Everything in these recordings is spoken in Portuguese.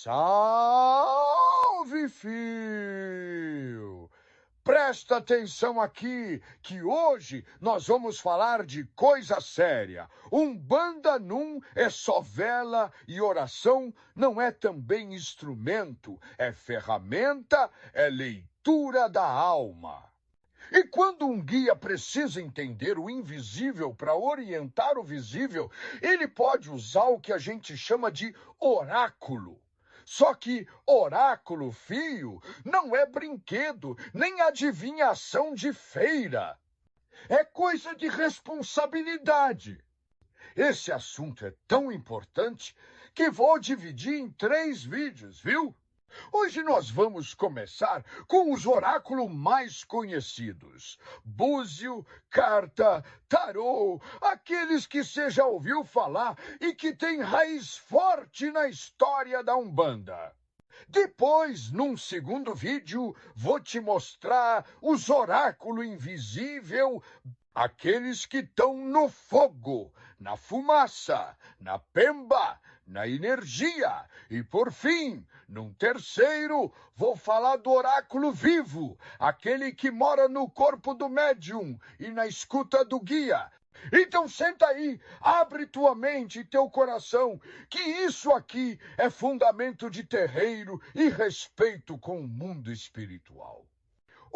Salve, fio! Presta atenção aqui, que hoje nós vamos falar de coisa séria. Umbanda não é só vela e oração, não é também instrumento, é ferramenta, é leitura da alma. E quando um guia precisa entender o invisível para orientar o visível, ele pode usar o que a gente chama de oráculo. Só que oráculo, fio, não é brinquedo, nem adivinhação de feira. É coisa de responsabilidade. Esse assunto é tão importante que vou dividir em 3 vídeos, viu? Hoje nós vamos começar com os oráculos mais conhecidos. Búzio, carta, tarô, aqueles que você já ouviu falar e que têm raiz forte na história da Umbanda. Depois, num segundo vídeo, vou te mostrar os oráculos invisíveis, aqueles que estão no fogo, na fumaça, na pemba, na energia. E, por fim, num terceiro, vou falar do oráculo vivo, aquele que mora no corpo do médium e na escuta do guia. Então senta aí, abre tua mente e teu coração, que isso aqui é fundamento de terreiro e respeito com o mundo espiritual.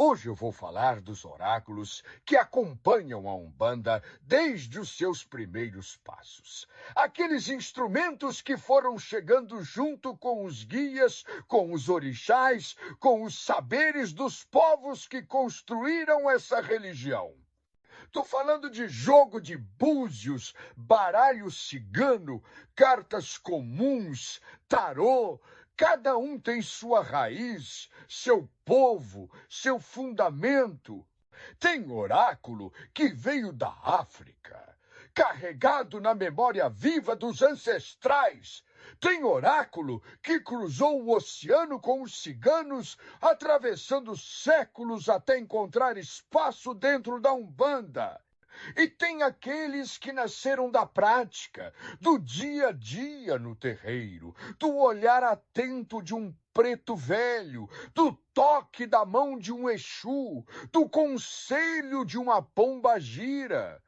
Hoje eu vou falar dos oráculos que acompanham a Umbanda desde os seus primeiros passos. Aqueles instrumentos que foram chegando junto com os guias, com os orixás, com os saberes dos povos que construíram essa religião. Estou falando de jogo de búzios, baralho cigano, cartas comuns, tarô. Cada um tem sua raiz, seu povo, seu fundamento. Tem oráculo que veio da África, carregado na memória viva dos ancestrais. Tem oráculo que cruzou o oceano com os ciganos, atravessando séculos até encontrar espaço dentro da Umbanda. E tem aqueles que nasceram da prática, do dia a dia no terreiro, do olhar atento de um preto velho, do toque da mão de um Exu, do conselho de uma pombagira.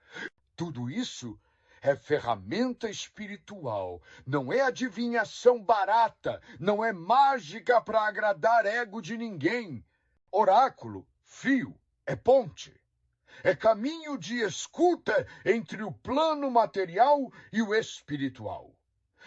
Tudo isso é ferramenta espiritual, não é adivinhação barata, não é mágica para agradar ego de ninguém. Oráculo, fio, é ponte. É caminho de escuta entre o plano material e o espiritual.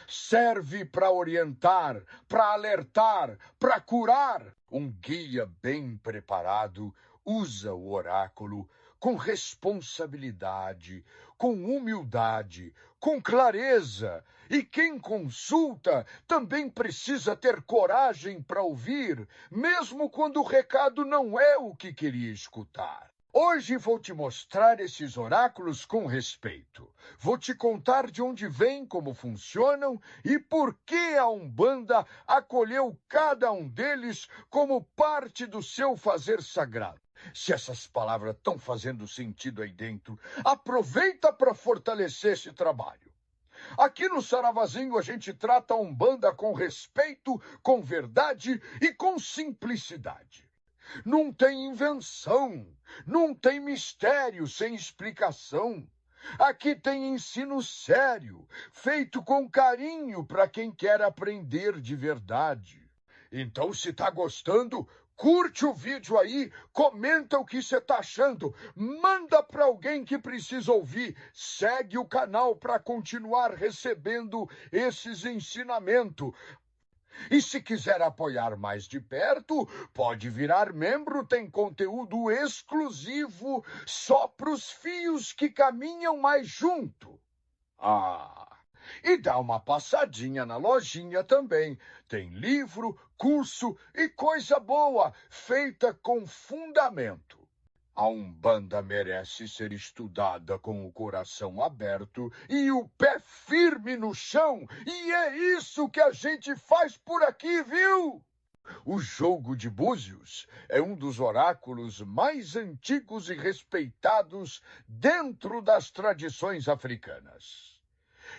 Serve para orientar, para alertar, para curar. Um guia bem preparado usa o oráculo com responsabilidade, com humildade, com clareza. E quem consulta também precisa ter coragem para ouvir, mesmo quando o recado não é o que queria escutar. Hoje vou te mostrar esses oráculos com respeito. Vou te contar de onde vêm, como funcionam e por que a Umbanda acolheu cada um deles como parte do seu fazer sagrado. Se essas palavras estão fazendo sentido aí dentro, aproveita para fortalecer esse trabalho. Aqui no Saravazinho a gente trata a Umbanda com respeito, com verdade e com simplicidade. Não tem invenção, não tem mistério sem explicação. Aqui tem ensino sério, feito com carinho para quem quer aprender de verdade. Então, se tá gostando, curte o vídeo aí, comenta o que você tá achando, manda para alguém que precisa ouvir, segue o canal para continuar recebendo esses ensinamentos. E se quiser apoiar mais de perto, pode virar membro, tem conteúdo exclusivo só para os fios que caminham mais junto. E dá uma passadinha na lojinha também. Tem livro, curso e coisa boa, feita com fundamento. A Umbanda merece ser estudada com o coração aberto e o pé firme no chão. E é isso que a gente faz por aqui, viu? O jogo de búzios é um dos oráculos mais antigos e respeitados dentro das tradições africanas.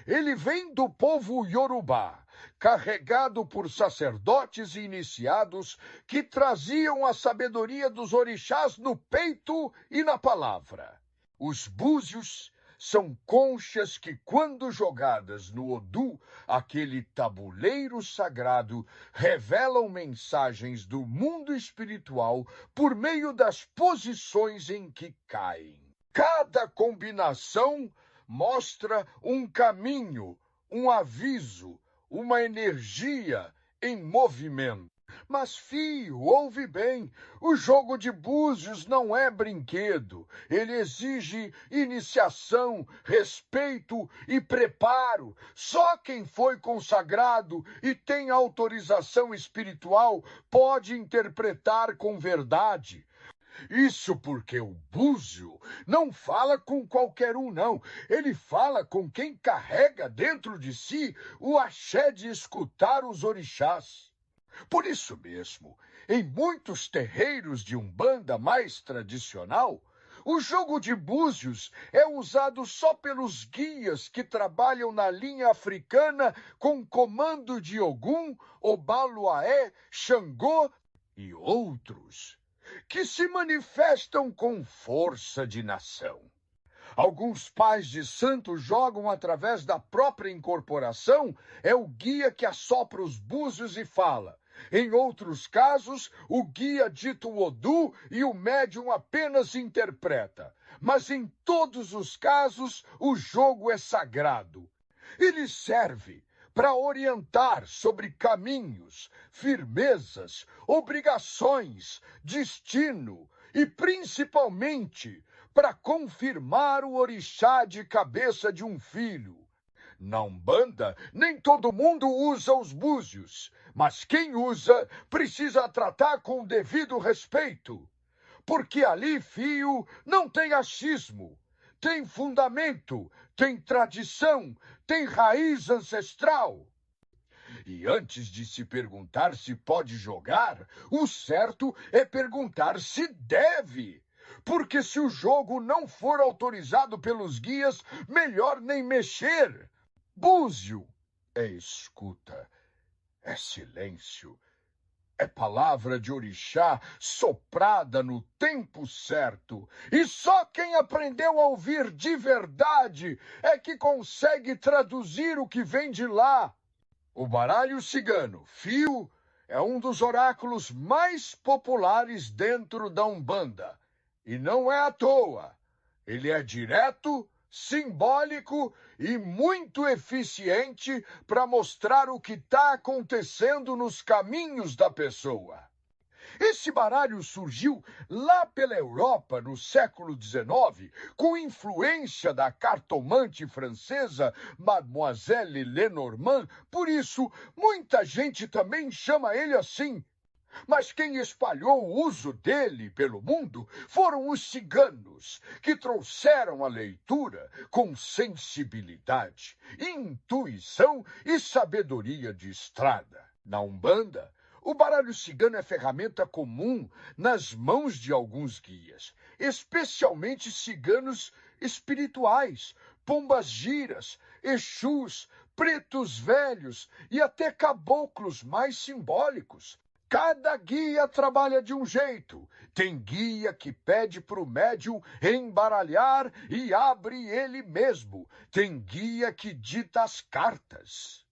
Ele vem do povo Yorubá, carregado por sacerdotes e iniciados que traziam a sabedoria dos orixás no peito e na palavra. Os búzios são conchas que, quando jogadas no Odu, aquele tabuleiro sagrado, revelam mensagens do mundo espiritual por meio das posições em que caem. Cada combinação mostra um caminho, um aviso, uma energia em movimento. Mas, filho, ouve bem, o jogo de búzios não é brinquedo. Ele exige iniciação, respeito e preparo. Só quem foi consagrado e tem autorização espiritual pode interpretar com verdade. Isso porque o búzio não fala com qualquer um, não. Ele fala com quem carrega dentro de si o axé de escutar os orixás. Por isso mesmo, em muitos terreiros de umbanda mais tradicional, o jogo de búzios é usado só pelos guias que trabalham na linha africana com comando de Ogum, Obaluaé, Xangô e outros, que se manifestam com força de nação. Alguns pais de santo jogam através da própria incorporação, é o guia que assopra os búzios e fala. Em outros casos, o guia dita o Odu e o médium apenas interpreta. Mas em todos os casos, o jogo é sagrado. Ele serve para orientar sobre caminhos, firmezas, obrigações, destino e, principalmente, para confirmar o orixá de cabeça de um filho. Na Umbanda, nem todo mundo usa os búzios, mas quem usa precisa tratar com o devido respeito. Porque ali, filho, não tem achismo, tem fundamento, tem tradição, tem raiz ancestral. E antes de se perguntar se pode jogar, o certo é perguntar se deve. Porque se o jogo não for autorizado pelos guias, melhor nem mexer. Búzio é escuta, é silêncio, é palavra de orixá soprada no tempo certo. E só quem aprendeu a ouvir de verdade é que consegue traduzir o que vem de lá. O baralho cigano, fio, é um dos oráculos mais populares dentro da Umbanda. E não é à toa. Ele é direto, simbólico e muito eficiente para mostrar o que está acontecendo nos caminhos da pessoa. Esse baralho surgiu lá pela Europa no século XIX, com influência da cartomante francesa Mademoiselle Lenormand, por isso muita gente também chama ele assim. Mas quem espalhou o uso dele pelo mundo foram os ciganos, que trouxeram a leitura com sensibilidade, intuição e sabedoria de estrada. Na Umbanda, o baralho cigano é ferramenta comum nas mãos de alguns guias, especialmente ciganos espirituais, pombas-giras, exus, pretos velhos e até caboclos mais simbólicos. Cada guia trabalha de um jeito. Tem guia que pede para o médium embaralhar e abre ele mesmo. Tem guia que dita as cartas.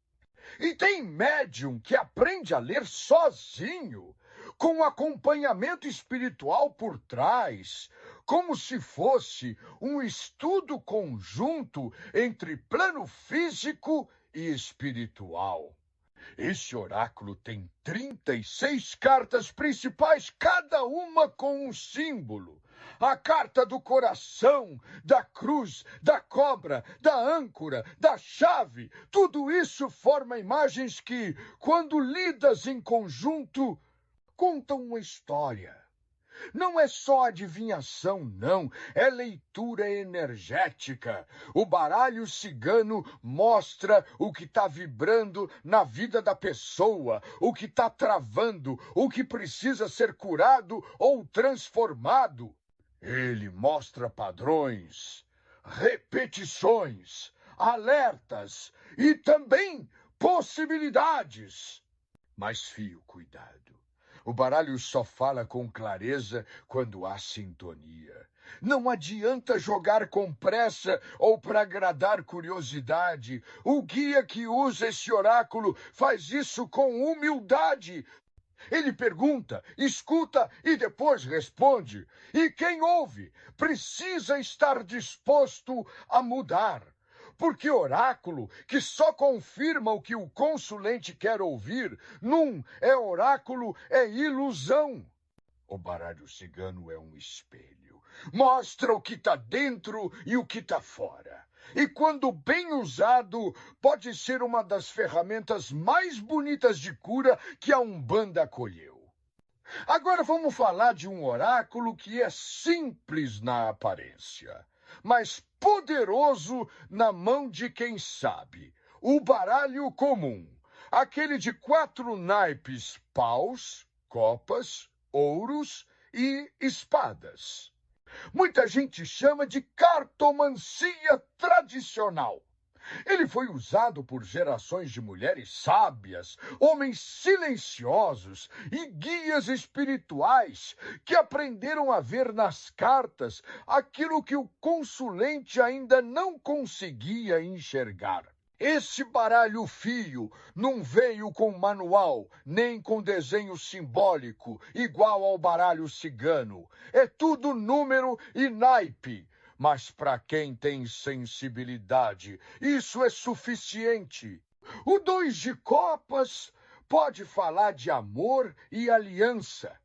E tem médium que aprende a ler sozinho, com acompanhamento espiritual por trás, como se fosse um estudo conjunto entre plano físico e espiritual. Esse oráculo tem 36 cartas principais, cada uma com um símbolo. A carta do coração, da cruz, da cobra, da âncora, da chave, tudo isso forma imagens que, quando lidas em conjunto, contam uma história. Não é só adivinhação, não. É leitura energética. O baralho cigano mostra o que está vibrando na vida da pessoa, o que está travando, o que precisa ser curado ou transformado. Ele mostra padrões, repetições, alertas e também possibilidades. Mas, fio, cuidado. O baralho só fala com clareza quando há sintonia. Não adianta jogar com pressa ou para agradar curiosidade. O guia que usa esse oráculo faz isso com humildade. Ele pergunta, escuta e depois responde. E quem ouve precisa estar disposto a mudar. Porque oráculo que só confirma o que o consulente quer ouvir, não é oráculo, é ilusão. O baralho cigano é um espelho. Mostra o que está dentro e o que está fora. E quando bem usado, pode ser uma das ferramentas mais bonitas de cura que a Umbanda acolheu. Agora vamos falar de um oráculo que é simples na aparência, mas poderoso na mão de quem sabe. O baralho comum, aquele de 4 naipes, paus, copas, ouros e espadas. Muita gente chama de cartomancia tradicional. Ele foi usado por gerações de mulheres sábias, homens silenciosos e guias espirituais que aprenderam a ver nas cartas aquilo que o consulente ainda não conseguia enxergar. Esse baralho fio não veio com manual, nem com desenho simbólico, igual ao baralho cigano. É tudo número e naipe. Mas para quem tem sensibilidade, isso é suficiente. O 2 de copas pode falar de amor e aliança.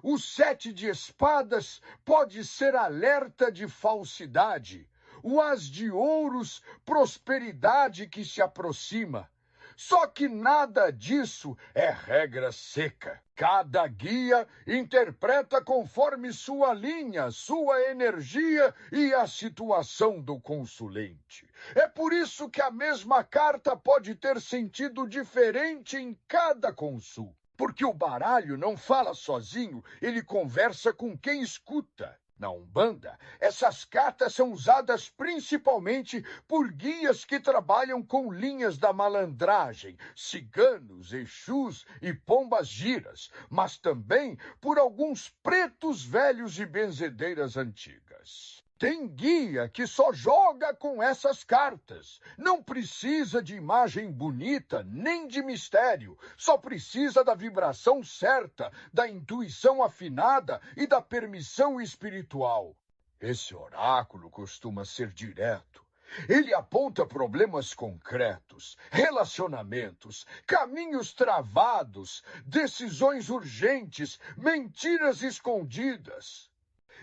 O 7 de espadas pode ser alerta de falsidade. O as de ouros, prosperidade que se aproxima. Só que nada disso é regra seca. Cada guia interpreta conforme sua linha, sua energia e a situação do consulente. É por isso que a mesma carta pode ter sentido diferente em cada consulta. Porque o baralho não fala sozinho, ele conversa com quem escuta. Na Umbanda, essas cartas são usadas principalmente por guias que trabalham com linhas da malandragem, ciganos, exus e pombas giras, mas também por alguns pretos velhos e benzedeiras antigas. Tem guia que só joga com essas cartas. Não precisa de imagem bonita, nem de mistério. Só precisa da vibração certa, da intuição afinada e da permissão espiritual. Esse oráculo costuma ser direto. Ele aponta problemas concretos, relacionamentos, caminhos travados, decisões urgentes, mentiras escondidas.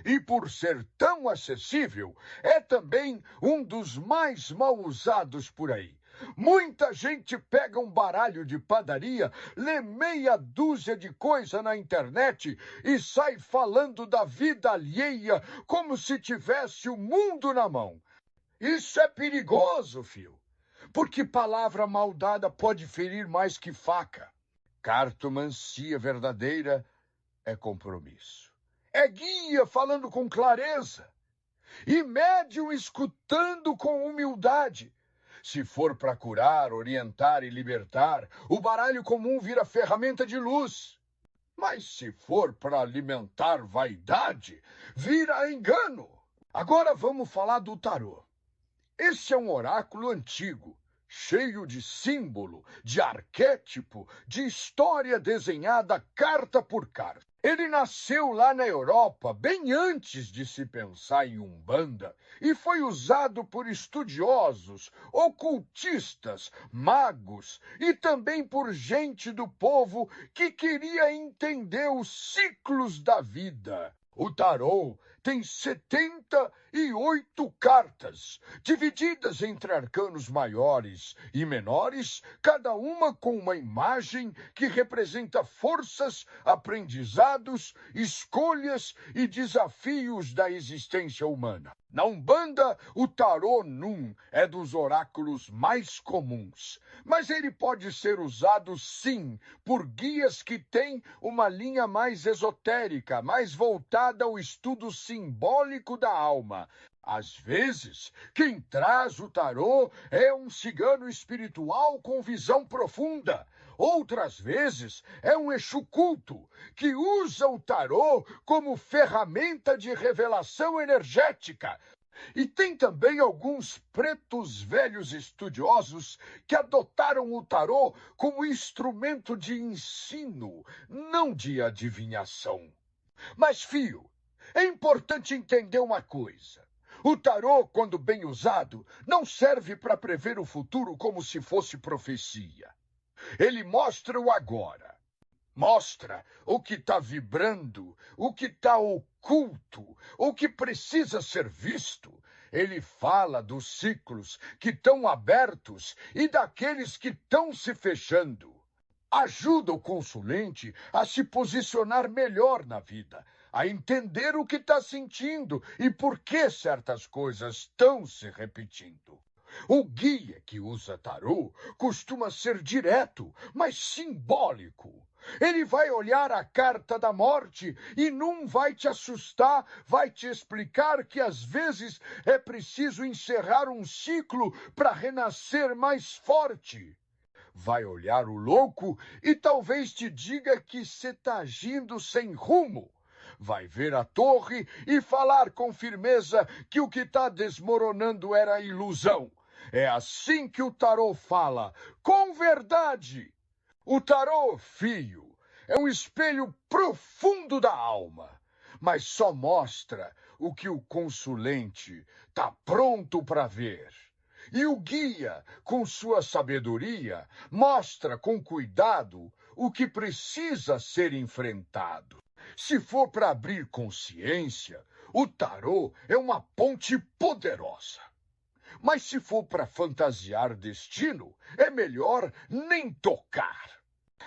E por ser tão acessível, é também um dos mais mal usados por aí. Muita gente pega um baralho de padaria, lê meia dúzia de coisa na internet e sai falando da vida alheia como se tivesse o mundo na mão. Isso é perigoso, filho, porque palavra mal dada pode ferir mais que faca. Cartomancia verdadeira é compromisso. É guia falando com clareza e médium escutando com humildade. Se for para curar, orientar e libertar, o baralho comum vira ferramenta de luz. Mas se for para alimentar vaidade, vira engano. Agora vamos falar do tarô. Esse é um oráculo antigo, cheio de símbolo, de arquétipo, de história desenhada carta por carta. Ele nasceu lá na Europa, bem antes de se pensar em Umbanda, e foi usado por estudiosos, ocultistas, magos e também por gente do povo que queria entender os ciclos da vida. O tarô tem 78 cartas, divididas entre arcanos maiores e menores, cada uma com uma imagem que representa forças, aprendizados, escolhas e desafios da existência humana. Na Umbanda, o tarô Num é dos oráculos mais comuns, mas ele pode ser usado, sim, por guias que têm uma linha mais esotérica, mais voltada ao estudo simbólico da alma. Às vezes, quem traz o tarô é um cigano espiritual com visão profunda. Outras vezes, é um Exu culto que usa o tarô como ferramenta de revelação energética. E tem também alguns pretos velhos estudiosos que adotaram o tarô como instrumento de ensino, não de adivinhação. Mas, fio, é importante entender uma coisa. O tarô, quando bem usado, não serve para prever o futuro como se fosse profecia. Ele mostra o agora. Mostra o que está vibrando, o que está oculto, o que precisa ser visto. Ele fala dos ciclos que estão abertos e daqueles que estão se fechando. Ajuda o consulente a se posicionar melhor na vida, a entender o que está sentindo e por que certas coisas estão se repetindo. O guia que usa tarô costuma ser direto, mas simbólico. Ele vai olhar a carta da morte e não vai te assustar, vai te explicar que às vezes é preciso encerrar um ciclo para renascer mais forte. Vai olhar o louco e talvez te diga que você está agindo sem rumo. Vai ver a torre e falar com firmeza que o que está desmoronando era ilusão. É assim que o tarô fala, com verdade. O tarô, fio, é um espelho profundo da alma, mas só mostra o que o consulente está pronto para ver. E o guia, com sua sabedoria, mostra com cuidado o que precisa ser enfrentado. Se for para abrir consciência, o tarô é uma ponte poderosa. Mas se for para fantasiar destino, é melhor nem tocar.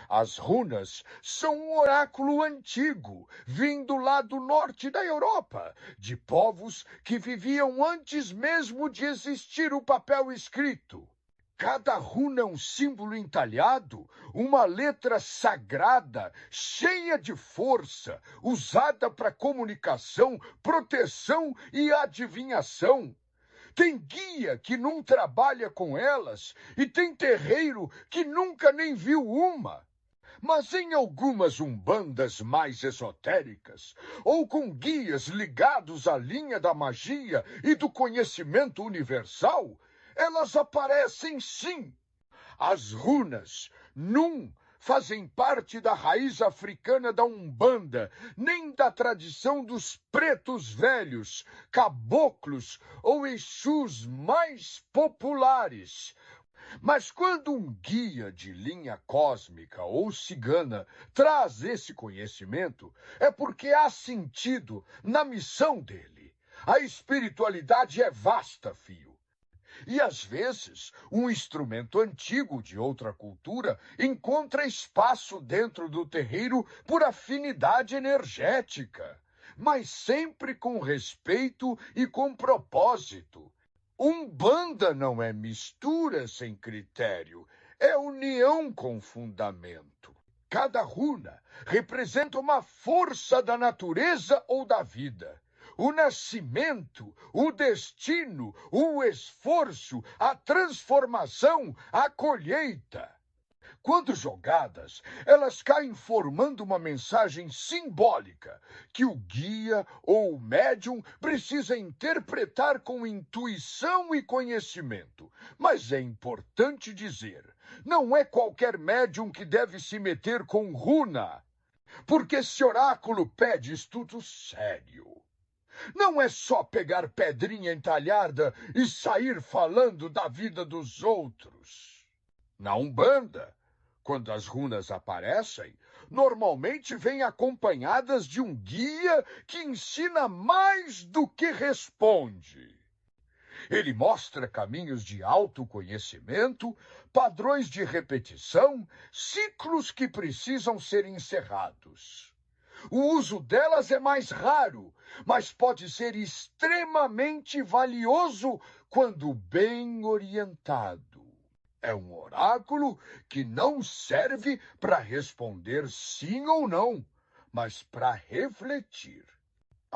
As runas são um oráculo antigo, vindo lá do norte da Europa, de povos que viviam antes mesmo de existir o papel escrito. Cada runa é um símbolo entalhado, uma letra sagrada, cheia de força, usada para comunicação, proteção e adivinhação. Tem guia que não trabalha com elas e tem terreiro que nunca nem viu uma. Mas em algumas umbandas mais esotéricas, ou com guias ligados à linha da magia e do conhecimento universal, elas aparecem sim. As runas, Num, fazem parte da raiz africana da Umbanda, nem da tradição dos pretos velhos, caboclos ou exus mais populares. Mas quando um guia de linha cósmica ou cigana traz esse conhecimento, é porque há sentido na missão dele. A espiritualidade é vasta, fio. E às vezes, um instrumento antigo de outra cultura encontra espaço dentro do terreiro por afinidade energética, mas sempre com respeito e com propósito. Umbanda não é mistura sem critério, é união com fundamento. Cada runa representa uma força da natureza ou da vida. O nascimento, o destino, o esforço, a transformação, a colheita. Quando jogadas, elas caem formando uma mensagem simbólica que o guia ou o médium precisa interpretar com intuição e conhecimento. Mas é importante dizer, não é qualquer médium que deve se meter com runa, porque esse oráculo pede estudo sério. Não é só pegar pedrinha entalhada e sair falando da vida dos outros. Na Umbanda, quando as runas aparecem, normalmente vêm acompanhadas de um guia que ensina mais do que responde. Ele mostra caminhos de autoconhecimento, padrões de repetição, ciclos que precisam ser encerrados. O uso delas é mais raro, mas pode ser extremamente valioso quando bem orientado. É um oráculo que não serve para responder sim ou não, mas para refletir.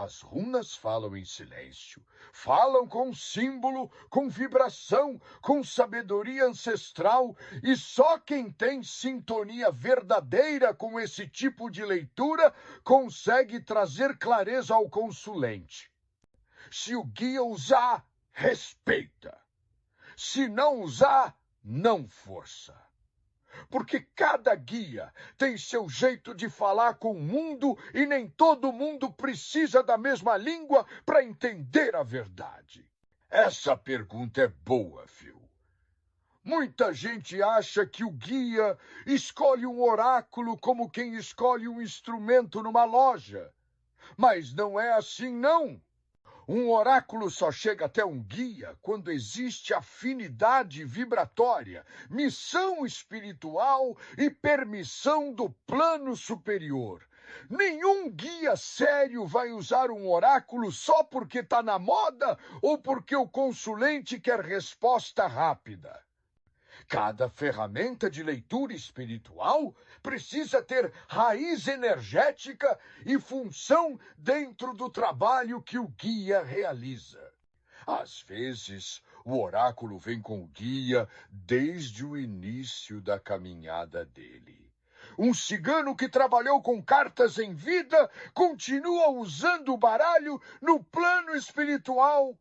As runas falam em silêncio, falam com símbolo, com vibração, com sabedoria ancestral, e só quem tem sintonia verdadeira com esse tipo de leitura consegue trazer clareza ao consulente. Se o guia usar, respeita. Se não usar, não força. Porque cada guia tem seu jeito de falar com o mundo e nem todo mundo precisa da mesma língua para entender a verdade. Essa pergunta é boa, Phil. Muita gente acha que o guia escolhe um oráculo como quem escolhe um instrumento numa loja. Mas não é assim, não. Um oráculo só chega até um guia quando existe afinidade vibratória, missão espiritual e permissão do plano superior. Nenhum guia sério vai usar um oráculo só porque está na moda ou porque o consulente quer resposta rápida. Cada ferramenta de leitura espiritual precisa ter raiz energética e função dentro do trabalho que o guia realiza. Às vezes, o oráculo vem com o guia desde o início da caminhada dele. Um cigano que trabalhou com cartas em vida continua usando o baralho no plano espiritual.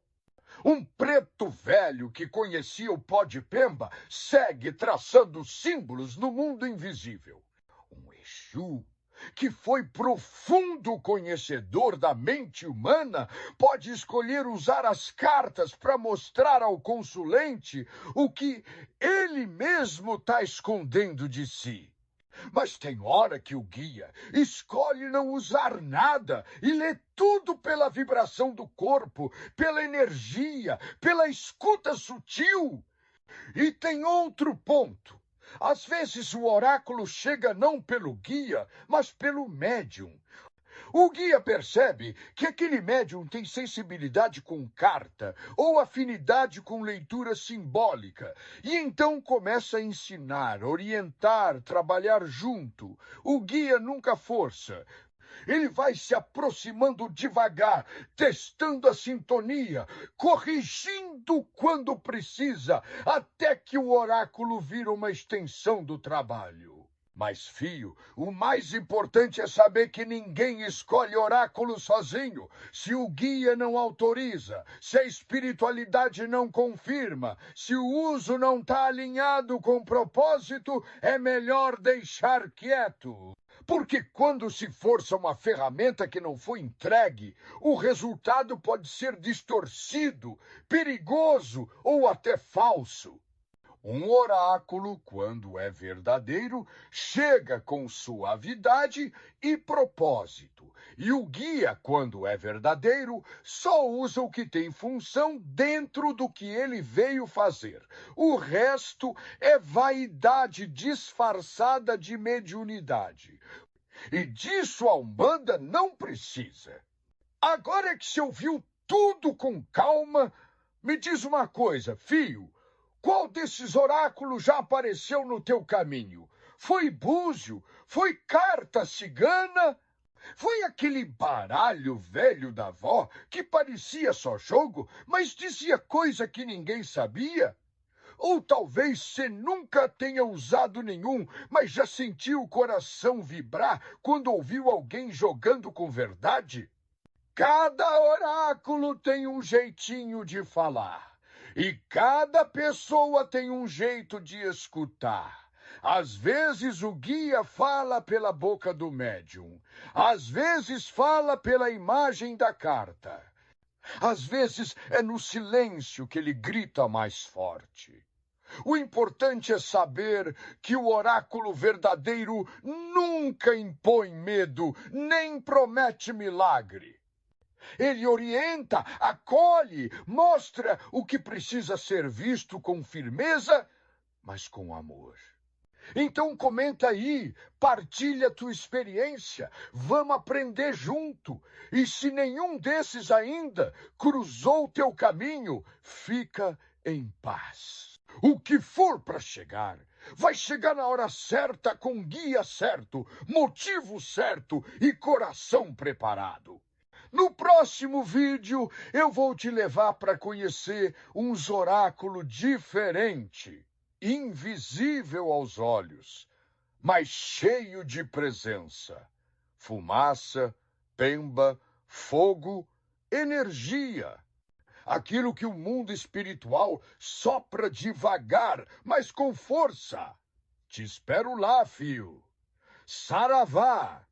Um preto velho que conhecia o pó de pemba segue traçando símbolos no mundo invisível. Um Exu que foi profundo conhecedor da mente humana pode escolher usar as cartas para mostrar ao consulente o que ele mesmo está escondendo de si. Mas tem hora que o guia escolhe não usar nada e lê tudo pela vibração do corpo, pela energia, pela escuta sutil. E tem outro ponto. Às vezes o oráculo chega não pelo guia, mas pelo médium. O guia percebe que aquele médium tem sensibilidade com carta ou afinidade com leitura simbólica e então começa a ensinar, orientar, trabalhar junto. O guia nunca força. Ele vai se aproximando devagar, testando a sintonia, corrigindo quando precisa, até que o oráculo vira uma extensão do trabalho. Mas, filho, o mais importante é saber que ninguém escolhe oráculo sozinho. Se o guia não autoriza, se a espiritualidade não confirma, se o uso não está alinhado com o propósito, é melhor deixar quieto. Porque quando se força uma ferramenta que não foi entregue, o resultado pode ser distorcido, perigoso ou até falso. Um oráculo, quando é verdadeiro, chega com suavidade e propósito. E o guia, quando é verdadeiro, só usa o que tem função dentro do que ele veio fazer. O resto é vaidade disfarçada de mediunidade. E disso a Umbanda não precisa. Agora que se ouviu tudo com calma, me diz uma coisa, filho. Qual desses oráculos já apareceu no teu caminho? Foi búzio? Foi carta cigana? Foi aquele baralho velho da avó que parecia só jogo, mas dizia coisa que ninguém sabia? Ou talvez você nunca tenha usado nenhum, mas já sentiu o coração vibrar quando ouviu alguém jogando com verdade? Cada oráculo tem um jeitinho de falar. E cada pessoa tem um jeito de escutar. Às vezes o guia fala pela boca do médium. Às vezes fala pela imagem da carta. Às vezes é no silêncio que ele grita mais forte. O importante é saber que o oráculo verdadeiro nunca impõe medo, nem promete milagre. Ele orienta, acolhe, mostra o que precisa ser visto com firmeza, mas com amor. Então comenta aí, partilha tua experiência, vamos aprender junto. E se nenhum desses ainda cruzou teu caminho, fica em paz. O que for para chegar, vai chegar na hora certa, com guia certo, motivo certo e coração preparado. No próximo vídeo, eu vou te levar para conhecer um oráculo diferente, invisível aos olhos, mas cheio de presença. Fumaça, pemba, fogo, energia. Aquilo que o mundo espiritual sopra devagar, mas com força. Te espero lá, fio. Saravá!